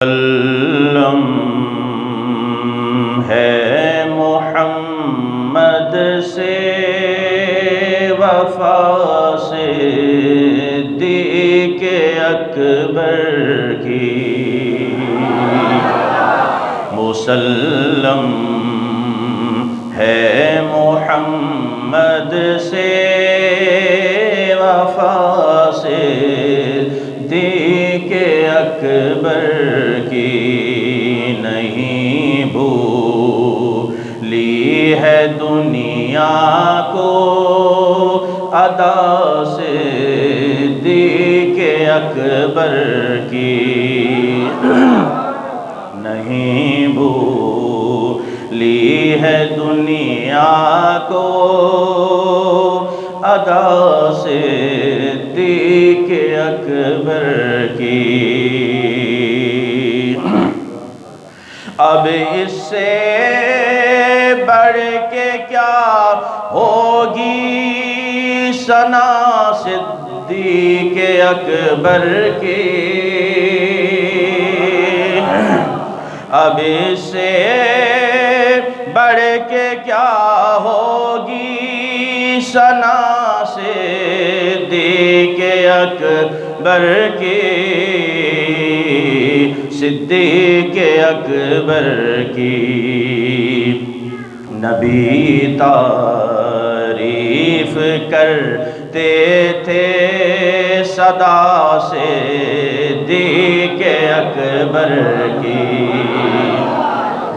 وسلم ہے محمد سے وفا صدیق اکبر کی، مسلم ہے محمد سے وفا صدیق اکبر کی، نہیں بھولی ہے دنیا کو ادا صدیق اکبر کی، نہیں بھولی ہے دنیا کو ادا صدیق اکبر کی۔ اب اس سے بڑھ کے کیا ہوگی ثنا صدیق اکبر کی، اب اس سے بڑھ کے کیا ہوگی ثنا صدیق اکبر کی، صدیق اکبر کی۔ نبی تعریف کرتے تھے صدا صدیق اکبر کی،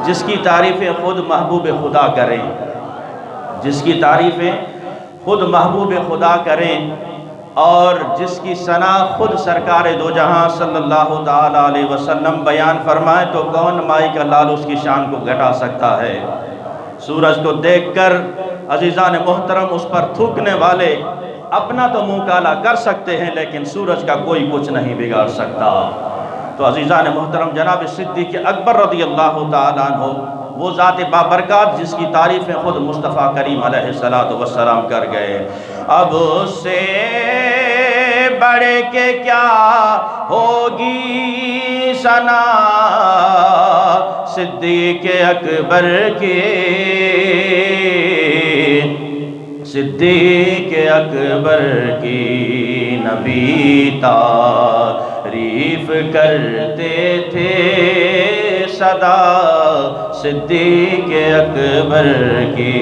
جس کی تعریفیں خود محبوب خدا کریں، جس کی تعریفیں خود محبوب خدا کریں اور جس کی ثنا خود سرکار دو جہاں صلی اللہ تعالیٰ علیہ وسلم بیان فرمائے تو کون مائی کا لال اس کی شان کو گھٹا سکتا ہے۔ سورج کو دیکھ کر عزیزان محترم اس پر تھوکنے والے اپنا تو منہ کالا کر سکتے ہیں لیکن سورج کا کوئی کچھ نہیں بگاڑ سکتا۔ تو عزیزان محترم جناب صدیق اکبر رضی اللہ تعالیٰ عنہ وہ ذات بابرکات جس کی تعریفیں خود مصطفیٰ کریم علیہ السلام کر گئے۔ اب اس سے بڑھ کے کیا ہوگی ثنا صدیق اکبر کی، صدیق اکبر کی۔ نبی تعریف کرتے تھے صدا صدیق اکبر کی،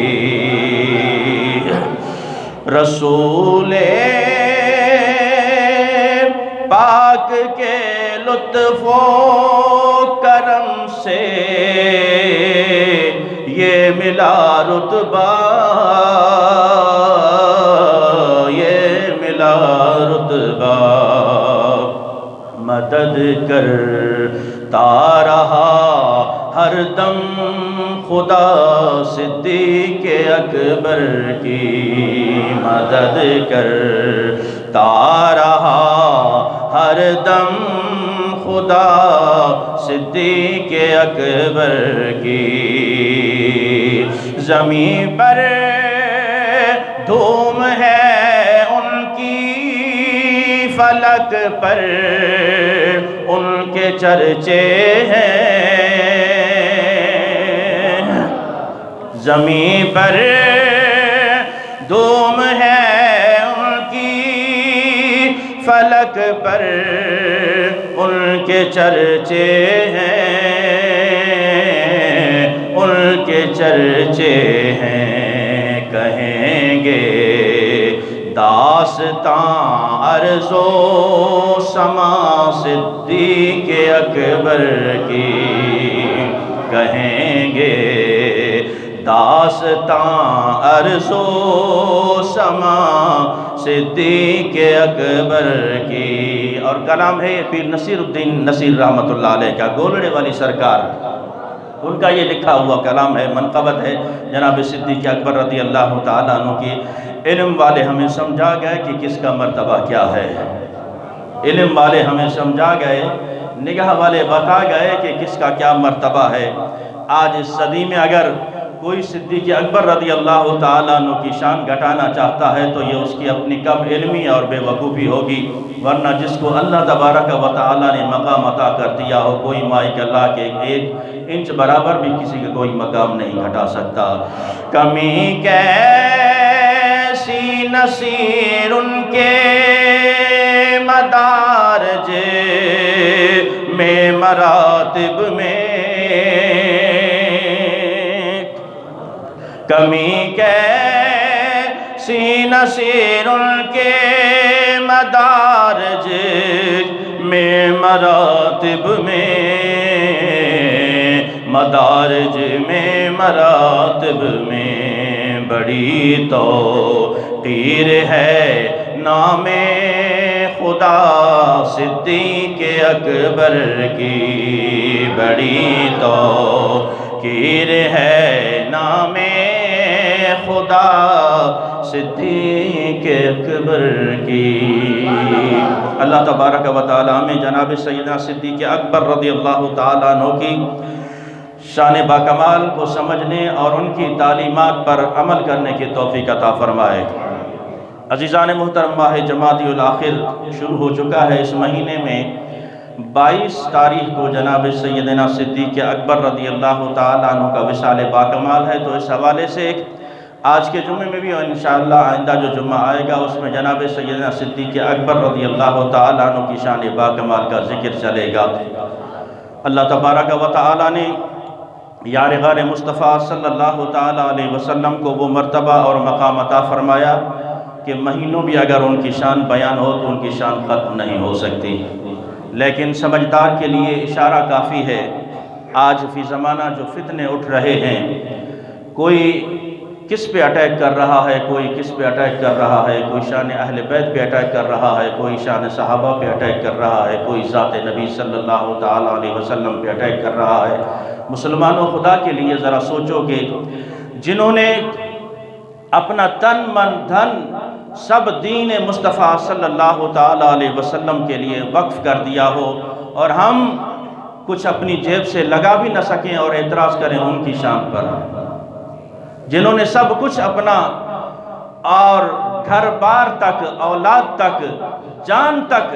رسول پاک کے لطف و کرم سے یہ ملا رتبہ، یہ ملا رتبہ، مدد کرتا رہا ہر دم خدا صدیق اکبر کی، مدد کرتا رہا ہر دم خدا صدیق اکبر کی۔ زمین پر دھوم ہے ان کی، فلک پر ان کے چرچے ہیں، زمین پر دھوم ہے ان کی، فلک پر ان کے چرچے ہیں، ان کے چرچے ہیں۔ کہیں گے داستان عرض و سما صدیق اکبر کی، کہیں گے داستان عرض و سما صدیق اکبر کی۔ اور کلام ہے پیر نصیر الدین نصیر رحمۃ اللہ علیہ کا، گولڑے والی سرکار، ان کا یہ لکھا ہوا کلام ہے، منقبت ہے جناب صدیق اکبر رضی اللہ تعالیٰ عنہ کی۔ علم والے ہمیں سمجھا گئے کہ کس کا مرتبہ کیا ہے، علم والے ہمیں سمجھا گئے، نگاہ والے بتا گئے کہ کس کا کیا مرتبہ ہے۔ آج اس صدی میں اگر کوئی صدیق اکبر رضی اللہ تعالیٰ عنہ کی شان گھٹانا چاہتا ہے تو یہ اس کی اپنی کم علمی اور بے وقوفی ہوگی، ورنہ جس کو اللہ تبارک و تعالیٰ نے مقام عطا کر دیا ہو، کوئی مائک اللہ کے 1 انچ برابر بھی کسی کا کوئی مقام نہیں گھٹا سکتا۔ کمی کیسی نصیر ان کے مدارج میں مراتب میں، کمی کیسی نصیر ان کے مدارج میں مراتب میں، مدارج میں مراتب میں بڑی توقیر ہے نام خدا صدیق اکبر کی، بڑی توقیر ہے نام خدا صدیق اکبر کی۔ اللہ تبارک و تعالیٰ ہمیں جناب سیدنا صدیق اکبر رضی اللہ تعالیٰ عنہ کی شان باکمال کو سمجھنے اور ان کی تعلیمات پر عمل کرنے کی توفیق عطا فرمائے۔ عزیزان محترم، ماہ جمادی الاخر شروع ہو چکا ہے۔ اس مہینے میں 22 تاریخ کو جناب سیدنا صدیق اکبر رضی اللہ تعالیٰ عنہ کا وصال باکمال ہے، تو اس حوالے سے آج کے جمعے میں بھی اور انشاءاللہ آئندہ جو جمعہ آئے گا اس میں جناب سیدنا صدیق اکبر رضی اللہ تعالیٰ عنہ کی شان باکمال کا ذکر چلے گا۔ اللہ تبارک و تعالیٰ نے یار غار مصطفیٰ صلی اللہ تعالیٰ علیہ وسلم کو وہ مرتبہ اور مقام عطا فرمایا کہ مہینوں بھی اگر ان کی شان بیان ہو تو ان کی شان ختم نہیں ہو سکتی، لیکن سمجھدار کے لیے اشارہ کافی ہے۔ آج فی زمانہ جو فتنے اٹھ رہے ہیں، کوئی کس پہ اٹیک کر رہا ہے، کوئی کس پہ اٹیک کر رہا ہے، کوئی شان اہل بیت پہ اٹیک کر رہا ہے، کوئی شان صحابہ پہ اٹیک کر رہا ہے، کوئی ذات نبی صلی اللہ تعالیٰ علیہ وسلم پہ اٹیک کر رہا ہے۔ مسلمانوں، خدا کے لیے ذرا سوچو کہ جنہوں نے اپنا تن من دھن سب دین مصطفیٰ صلی اللہ تعالیٰ علیہ وسلم کے لیے وقف کر دیا ہو، اور ہم کچھ اپنی جیب سے لگا بھی نہ سکیں اور اعتراض کریں ان کی شان پر، جنہوں نے سب کچھ اپنا اور گھر بار تک، اولاد تک، جان تک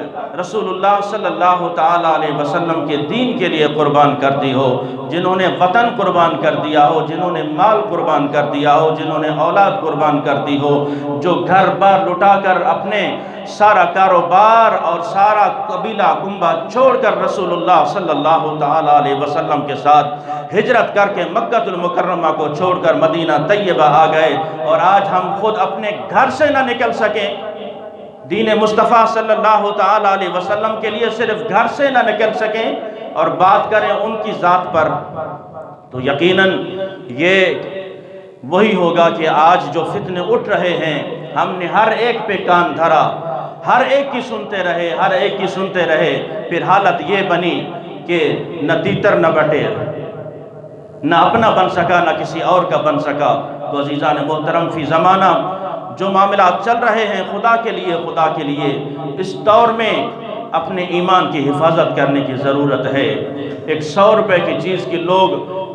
رسول اللہ صلی اللہ تعالیٰ علیہ وسلم کے دین کے لیے قربان کر دی ہو، جنہوں نے وطن قربان کر دیا ہو، جنہوں نے مال قربان کر دیا ہو، جنہوں نے اولاد قربان کر دی ہو، جو گھر بار لٹا کر اپنے سارا کاروبار اور سارا قبیلہ کنبہ چھوڑ کر رسول اللہ صلی اللہ تعالیٰ علیہ وسلم کے ساتھ ہجرت کر کے مکہ المکرمہ کو چھوڑ کر مدینہ طیبہ آ گئے، اور آج ہم خود اپنے گھر سے نہ نکل سکیں دین مصطفیٰ صلی اللہ تعالیٰ علیہ وسلم کے لیے، صرف گھر سے نہ نکل سکیں اور بات کریں ان کی ذات پر، تو یقیناً یہ وہی ہوگا کہ آج جو فتنے اٹھ رہے ہیں ہم نے ہر ایک پہ کان دھرا، ہر ایک کی سنتے رہے، ہر ایک کی سنتے رہے، پھر حالت یہ بنی کہ نہ تیتر نہ بٹیر، نہ اپنا بن سکا نہ کسی اور کا بن سکا۔ تو عزیزان محترم، فی زمانہ جو معاملات چل رہے ہیں، خدا کے لیے اس دور میں اپنے ایمان کی حفاظت کرنے کی ضرورت ہے۔ ایک 100 روپے کی چیز کی لوگ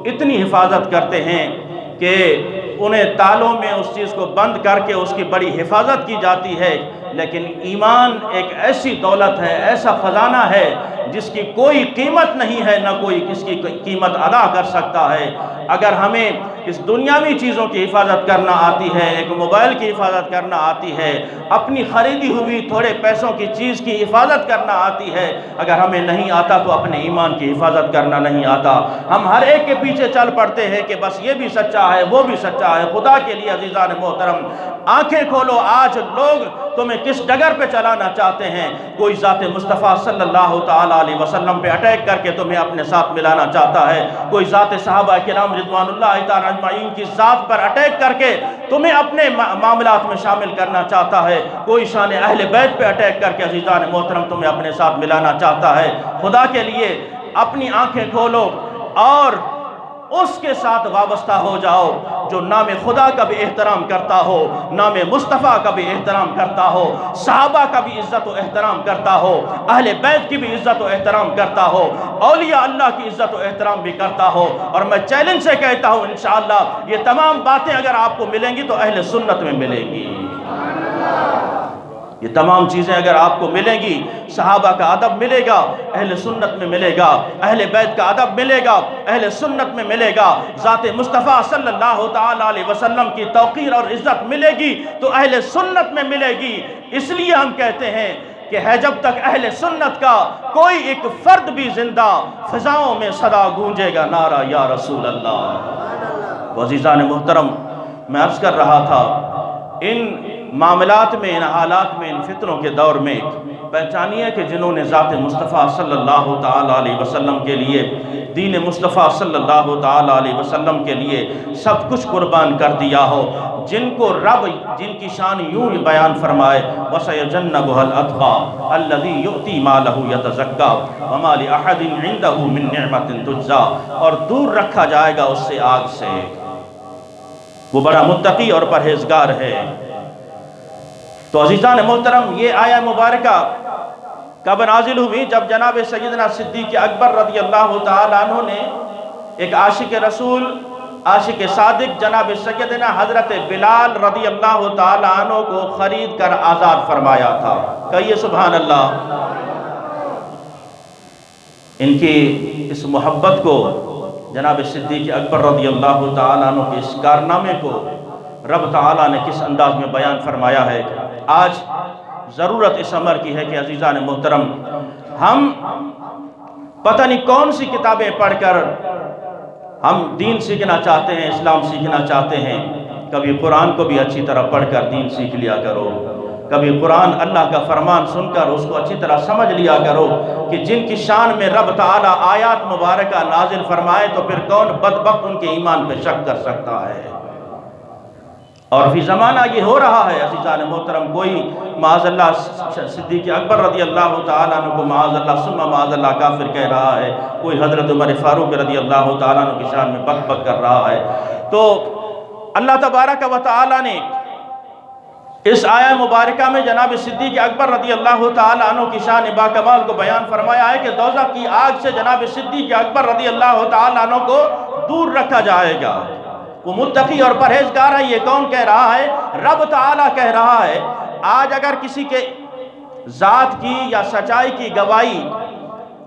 اتنی حفاظت کرتے ہیں کہ انہیں تالوں میں اس چیز کو بند کر کے اس کی بڑی حفاظت کی جاتی ہے، لیکن ایمان ایک ایسی دولت ہے، ایسا خزانہ ہے جس کی کوئی قیمت نہیں ہے، نہ کوئی اس کی قیمت ادا کر سکتا ہے۔ اگر ہمیں اس دنیاوی چیزوں کی حفاظت کرنا آتی ہے، ایک موبائل کی حفاظت کرنا آتی ہے، اپنی خریدی ہوئی تھوڑے پیسوں کی چیز کی حفاظت کرنا آتی ہے، اگر ہمیں نہیں آتا تو اپنے ایمان کی حفاظت کرنا نہیں آتا۔ ہم ہر ایک کے پیچھے چل پڑتے ہیں کہ بس یہ بھی سچا ہے، وہ بھی سچا ہے۔ خدا کے لیے عزیزان محترم، آنکھیں کھولو، آج لوگ تمہیں کس ڈگر پہ چلانا چاہتے ہیں۔ کوئی ذات مصطفیٰ صلی اللہ تعالیٰ علیہ وسلم پہ اٹیک کر کے تمہیں اپنے ساتھ ملانا چاہتا ہے، کوئی ذات صحابہ کرام رضوان اللہ تعالیٰ اجمعین کی ذات پر اٹیک کر کے تمہیں اپنے معاملات میں شامل کرنا چاہتا ہے، کوئی شان اہل بیت پہ اٹیک کر کے عزیزان محترم تمہیں اپنے ساتھ ملانا چاہتا ہے۔ خدا کے لیے اپنی آنکھیں کھولو اور اس کے ساتھ وابستہ ہو جاؤ جو نام خدا کا بھی احترام کرتا ہو، نام مصطفیٰ کا بھی احترام کرتا ہو، صحابہ کا بھی عزت و احترام کرتا ہو، اہل بیت کی بھی عزت و احترام کرتا ہو، اولیاء اللہ کی عزت و احترام بھی کرتا ہو۔ اور میں چیلنج سے کہتا ہوں انشاءاللہ یہ تمام باتیں اگر آپ کو ملیں گی تو اہل سنت میں ملیں گی۔ یہ تمام چیزیں اگر آپ کو ملیں گی، صحابہ کا ادب ملے گا اہل سنت میں ملے گا، اہل بیت کا ادب ملے گا اہل سنت میں ملے گا، ذات مصطفیٰ صلی اللہ تعالیٰ علیہ وسلم کی توقیر اور عزت ملے گی تو اہل سنت میں ملے گی۔ اس لیے ہم کہتے ہیں کہ ہے جب تک اہل سنت کا کوئی ایک فرد بھی زندہ، فضاؤں میں صدا گونجے گا نعرہ یا رسول اللہ۔ عزیزان محترم، میں عرض کر رہا تھا ان معاملات میں، ان حالات میں، ان فتنوں کے دور میں پہچانیے کہ جنہوں نے ذات مصطفیٰ صلی اللہ تعالیٰ علیہ وسلم کے لیے، دین مصطفیٰ صلی اللہ تعالیٰ علیہ وسلم کے لیے سب کچھ قربان کر دیا ہو، جن کو رب جن کی شان یوں بیان فرمائے وَسَيَجَنَّبُهَا الْأَتْقَى الَّذِي يُؤْتِي مَالَهُ يَتَزَكَّى وَمَا لِأَحَدٍ عِندَهُ مِن نِعْمَةٍ تُجْزَى، اور دور رکھا جائے گا اس سے آگ سے، وہ بڑا متقی اور پرہیزگار ہے۔ تو عزیزان محترم، یہ آیہ مبارکہ کب نازل ہوئی؟ جب جناب سیدنا صدیق اکبر رضی اللہ تعالیٰ عنہ نے ایک عاشق رسول، عاشق صادق جناب سیدنا حضرت بلال رضی اللہ تعالیٰ عنہ کو خرید کر آزاد فرمایا تھا۔ کہیے سبحان اللہ۔ ان کی اس محبت کو، جناب صدیق اکبر رضی اللہ تعالیٰ عنہ کے اس کارنامے کو رب تعالیٰ نے کس انداز میں بیان فرمایا ہے۔ آج ضرورت اس امر کی ہے کہ عزیزان محترم، ہم پتہ نہیں کون سی کتابیں پڑھ کر ہم دین سیکھنا چاہتے ہیں، اسلام سیکھنا چاہتے ہیں۔ کبھی قرآن کو بھی اچھی طرح پڑھ کر دین سیکھ لیا کرو، کبھی قرآن اللہ کا فرمان سن کر اس کو اچھی طرح سمجھ لیا کرو کہ جن کی شان میں رب تعالیٰ آیات مبارکہ نازل فرمائے تو پھر کون بدبخت ان کے ایمان پہ شک کر سکتا ہے۔ اور فی زمانہ یہ ہو رہا ہے عزیزان محترم، کوئی معاذ اللہ صدیق اکبر رضی اللہ تعالیٰ عنہ کو معاذ اللہ ثم معاذ اللہ کافر کہہ رہا ہے، کوئی حضرت عمر فاروق رضی اللہ تعالیٰ عنہ کی شان میں بک بک کر رہا ہے۔ تو اللہ تبارک و تعالیٰ نے اس آیہ مبارکہ میں جناب صدیق اکبر رضی اللہ تعالیٰ عنہ کی شان با کمال کو بیان فرمایا ہے کہ دوزخ کی آگ سے جناب صدیق اکبر رضی اللہ تعالیٰ عنہ کو دور رکھا جائے گا۔ وہ متقی اور پرہیزگار ہے، یہ کون کہہ رہا ہے؟ رب تعالیٰ کہہ رہا ہے۔ آج اگر کسی کے ذات کی یا سچائی کی گواہی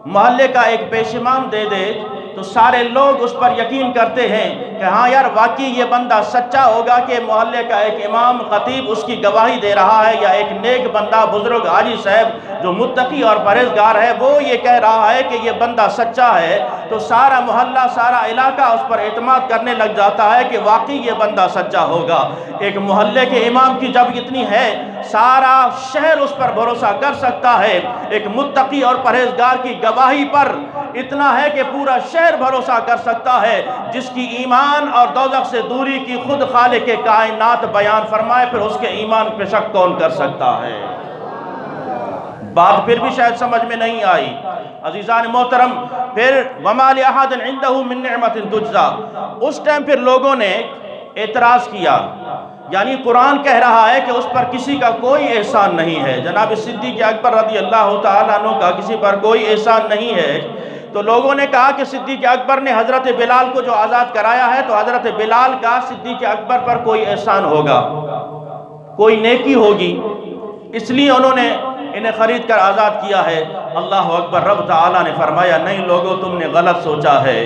محلے کا ایک پیش امام دے دے تو سارے لوگ اس پر یقین کرتے ہیں کہ ہاں یار واقعی یہ بندہ سچا ہوگا کہ محلے کا ایک امام خطیب اس کی گواہی دے رہا ہے، یا ایک نیک بندہ بزرگ حاجی صاحب جو متقی اور پرہیزگار ہے وہ یہ کہہ رہا ہے کہ یہ بندہ سچا ہے، تو سارا محلہ سارا علاقہ اس پر اعتماد کرنے لگ جاتا ہے کہ واقعی یہ بندہ سچا ہوگا۔ ایک محلے کے امام کی جب اتنی ہے، سارا شہر اس پر بھروسہ کر سکتا ہے۔ ایک متقی اور پرہیزگار کی گواہی پر اتنا ہے کہ پورا شہر بھروسہ کر سکتا ہے، جس کی ایمان اور دوزخ سے دوری کی خود خالق کائنات بیان فرمائے، پھر اس کے ایمان پہ شک کون کر سکتا ہے؟ بات پھر بھی شاید سمجھ میں نہیں آئی عزیزان محترم۔ پھر وَمَا لِأَحَدٍ عِنْدَهُ مِن نِعْمَةٍ تُجْزَى، اس ٹائم پھر لوگوں نے اعتراض کیا، یعنی قرآن کہہ رہا ہے کہ اس پر کسی کا کوئی احسان نہیں ہے، جناب صدیق اکبر رضی اللہ تعالیٰ عنہ کا کسی پر کوئی احسان نہیں ہے۔ تو لوگوں نے کہا کہ صدیق اکبر نے حضرت بلال کو جو آزاد کرایا ہے تو حضرت بلال کا صدیق اکبر پر کوئی احسان ہوگا، کوئی نیکی ہوگی، اس لیے انہوں نے انہیں خرید کر آزاد کیا ہے۔ اللہ اکبر۔ رب تعالیٰ نے فرمایا نہیں لوگوں، تم نے غلط سوچا ہے۔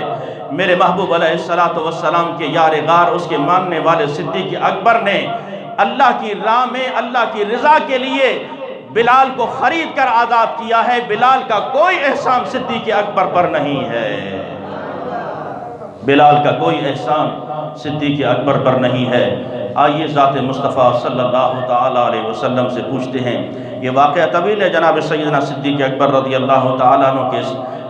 میرے محبوب علیہ السلام کے یار غار، اس کے ماننے والے صدیق اکبر نے اللہ کی راہ میں اللہ کی رضا کے لیے بلال کو خرید کر آزاد کیا ہے۔ بلال کا کوئی احسان صدیق اکبر پر نہیں ہے، بلال کا کوئی احسان صدیق اکبر پر نہیں ہے۔ آئیے ذات مصطفیٰ صلی اللہ تعالیٰ علیہ وسلم سے پوچھتے ہیں، یہ واقعہ طویل ہے جناب سیدنا صدیق اکبر رضی اللہ تعالیٰ عنہ کے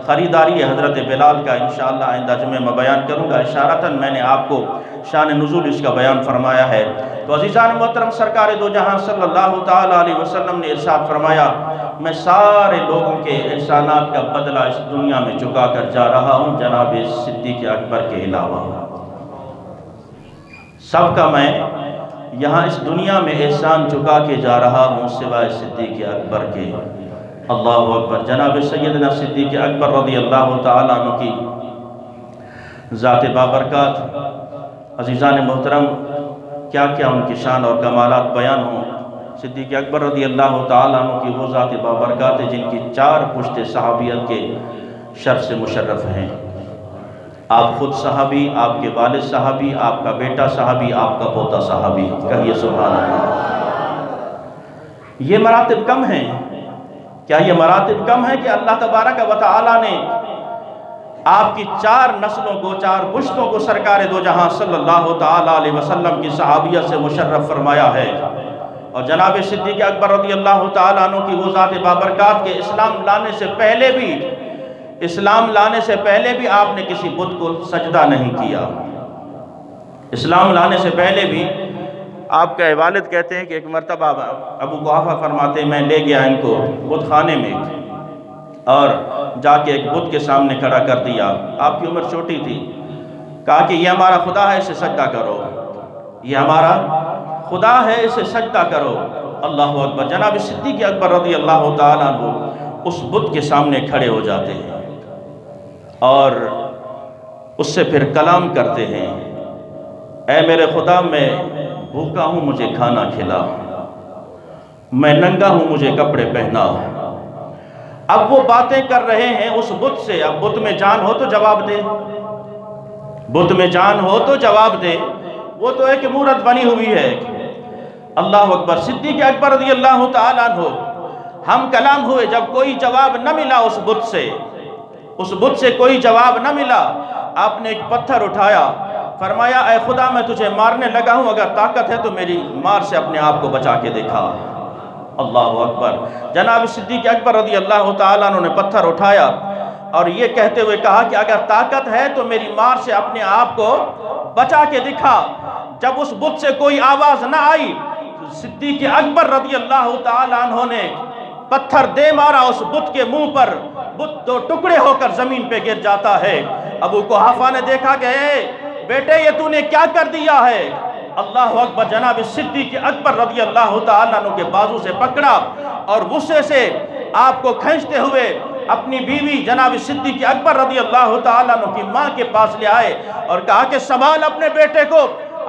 خریداری حضرت بلال کا انشاءاللہ آئندہ جمعہ میں بیان کروں گا۔ اشارتاً میں نے آپ کو شان نزول اس کا بیان فرمایا ہے۔ تو عزیزان محترم سرکار دو جہاں صلی اللہ تعالیٰ علیہ وسلم نے ارشاد فرمایا میں سارے لوگوں کے احسانات کا بدلہ اس دنیا میں چکا کر جا رہا ہوں جناب صدیق اکبر کے علاوہ، سب کا میں یہاں اس دنیا میں احسان چکا کے جا رہا ہوں سوائے صدیق اکبر کے۔ اللہ اکبر۔ جناب سیدنا صدیق اکبر رضی اللہ تعالیٰ عنہ کی ذات بابرکات، عزیزان محترم کیا کیا ان کی شان اور کمالات بیان ہوں۔ صدیق اکبر رضی اللہ تعالیٰ عنہ کی وہ ذات بابرکات جن کی 4 پشت صحابیت کے شرف سے مشرف ہیں۔ آپ خود صحابی، آپ کے والد صحابی، آپ کا بیٹا صحابی، آپ کا پوتا صحابی، کہیے سبحان اللہ۔ یہ مراتب کم ہیں؟ کیا یہ مراتب کم ہیں کہ اللہ تبارک و تعالیٰ نے آپ کی 4 نسلوں کو، 4 پشتوں کو سرکار دو جہاں صلی اللہ تعالیٰ علیہ وسلم کی صحابیت سے مشرف فرمایا ہے؟ اور جناب صدیق اکبر رضی اللہ تعالیٰ عنہ کی وہ ذات بابرکات کے اسلام لانے سے پہلے بھی آپ نے کسی بت کو سجدہ نہیں کیا۔ اسلام لانے سے پہلے بھی آپ کا والد کہتے ہیں کہ ایک مرتبہ ابو قحافہ فرماتے ہیں میں لے گیا ان کو بت خانے میں اور جا کے ایک بت کے سامنے کھڑا کر دیا۔ آپ کی عمر چھوٹی تھی، کہا کہ یہ ہمارا خدا ہے، اسے سجدہ کرو، یہ ہمارا خدا ہے، اسے سجدہ کرو۔ اللہ اکبر۔ جناب صدیق اکبر رضی اللہ تعالیٰ عنہ اس بت کے سامنے کھڑے ہو جاتے ہیں اور اس سے پھر کلام کرتے ہیں، اے میرے خدا میں بھوکا ہوں مجھے کھانا کھلا، میں ننگا ہوں مجھے کپڑے پہنا۔ اب وہ باتیں کر رہے ہیں اس بت سے۔ اب بت میں جان ہو تو جواب دے، بت میں جان ہو تو جواب دے، وہ تو ایک مورت بنی ہوئی ہے۔ اللہ اکبر۔ صدیق اکبر رضی اللہ تعالیٰ عنہ ہم کلام ہوئے، جب کوئی جواب نہ ملا اس بت سے کوئی جواب نہ ملا، آپ نے ایک پتھر اٹھایا، فرمایا اے خدا میں تجھے مارنے لگا ہوں، اگر طاقت ہے تو میری مار سے اپنے آپ کو بچا کے دکھا۔ اللہ اکبر۔ جناب صدیق اکبر رضی اللہ تعالیٰ عنہ نے پتھر اٹھایا اور یہ کہتے ہوئے کہا کہ اگر طاقت ہے تو میری مار سے اپنے آپ کو بچا کے دکھا۔ جب اس بت سے کوئی آواز نہ آئی، صدیق اکبر رضی اللہ تعالیٰ عنہ نے پتھر دے مارا اس بت کے منہ پر، بت 2 ٹکڑے ہو کر زمین پہ گر جاتا ہے۔ ابو قحافہ نے دیکھا کہ اے بیٹے یہ تو نے کیا کر دیا ہے؟ اللہ اکبر۔ جناب صدیق اکبر رضی اللہ تعالیٰ عنہ کے بازو سے پکڑا اور غصے سے آپ کو کھینچتے ہوئے اپنی بیوی جناب صدیق اکبر رضی اللہ تعالیٰ عنہ کی ماں کے پاس لے آئے اور کہا کہ سنبھال اپنے بیٹے کو،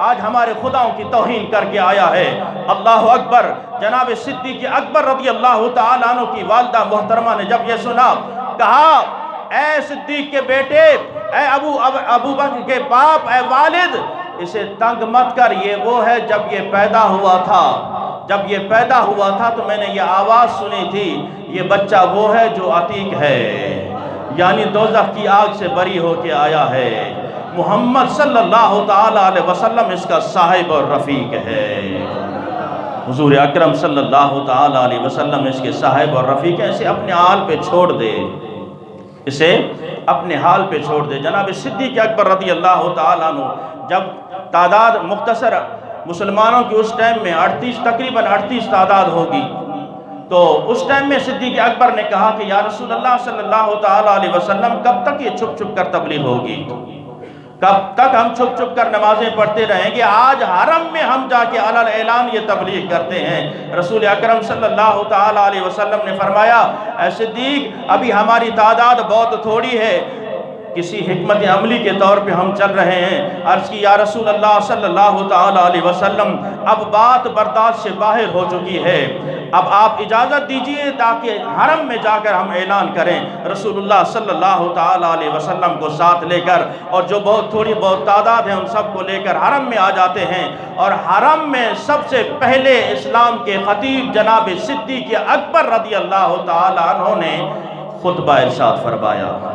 آج ہمارے خداؤں کی توہین کر کے آیا ہے۔ اللہ اکبر۔ جناب صدیق اکبر رضی اللہ تعالیٰ عنہ کی والدہ محترمہ نے جب یہ سنا، کہا اے صدیق کے بیٹے، اے ابو بکر کے باپ، اے والد، اسے تنگ مت کر، یہ وہ ہے جب یہ پیدا ہوا تھا تو میں نے یہ آواز سنی تھی، یہ بچہ وہ ہے جو عتیق ہے، یعنی دوزخ کی آگ سے بری ہو کے آیا ہے۔ محمد صلی اللہ تعالیٰ علیہ وسلم اس کا صاحب اور رفیق ہے۔ حضور اکرم صلی اللہ تعالیٰ علیہ وسلم اس کے صاحب اور رفیق ہیں، اسے اپنے حال پہ چھوڑ دے، اسے اپنے حال پہ چھوڑ دے۔ جناب صدیق اکبر رضی اللہ تعالیٰ عنہ جب تعداد مختصر مسلمانوں کی اس ٹائم میں تقریباً 38 تعداد ہوگی، تو اس ٹائم میں صدیق اکبر نے کہا کہ یا رسول اللہ صلی اللہ تعالیٰ علیہ وسلم کب تک یہ چھپ چھپ کر تبلیغ ہوگی، کب تک ہم چھپ چھپ کر نمازیں پڑھتے رہیں گے؟ آج حرم میں ہم جا کے علن اعلان یہ تبلیغ کرتے ہیں۔ رسول اکرم صلی اللہ تعالیٰ علیہ وسلم نے فرمایا اے صدیق ابھی ہماری تعداد بہت تھوڑی ہے، کسی حکمت عملی کے طور پہ ہم چل رہے ہیں۔ عرض کی یا رسول اللہ صلی اللہ تعالیٰ علیہ وسلم اب بات برداشت سے باہر ہو چکی ہے، اب آپ اجازت دیجئے تاکہ حرم میں جا کر ہم اعلان کریں۔ رسول اللہ صلی اللہ تعالیٰ علیہ وسلم کو ساتھ لے کر اور جو تھوڑی بہت تعداد ہے ان سب کو لے کر حرم میں آ جاتے ہیں، اور حرم میں سب سے پہلے اسلام کے خطیب جناب صدیق اکبر رضی اللہ تعالیٰ عنہ نے خطبہ ارشاد فرمایا۔